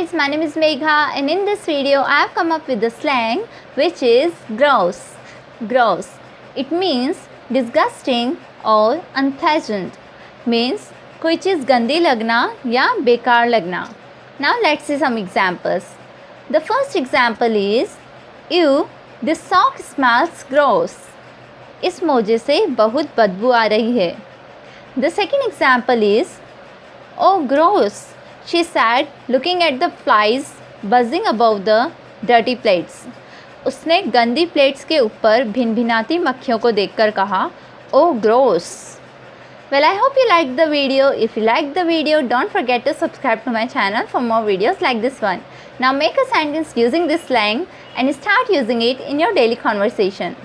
guys, my name is Megha and in this video I have come up with the slang which is gross. Gross. It means disgusting or unpleasant. Means कोई चीज़ गंदी लगना या बेकार लगना. Now let's see some examples. The first example is, Ew, this sock smells gross. इस मोजे से बहुत बदबू आ रही है. The second example is, Oh gross, she said looking at the flies buzzing above the dirty plates. उसने गंदी plates के ऊपर भिनभिनाती मक्खियों को देखकर कहा, Oh gross. Well, I hope you liked the video. If you liked the video, don't forget to subscribe to my channel for more videos like this one. Now make a sentence using this slang and start using it in your daily conversation.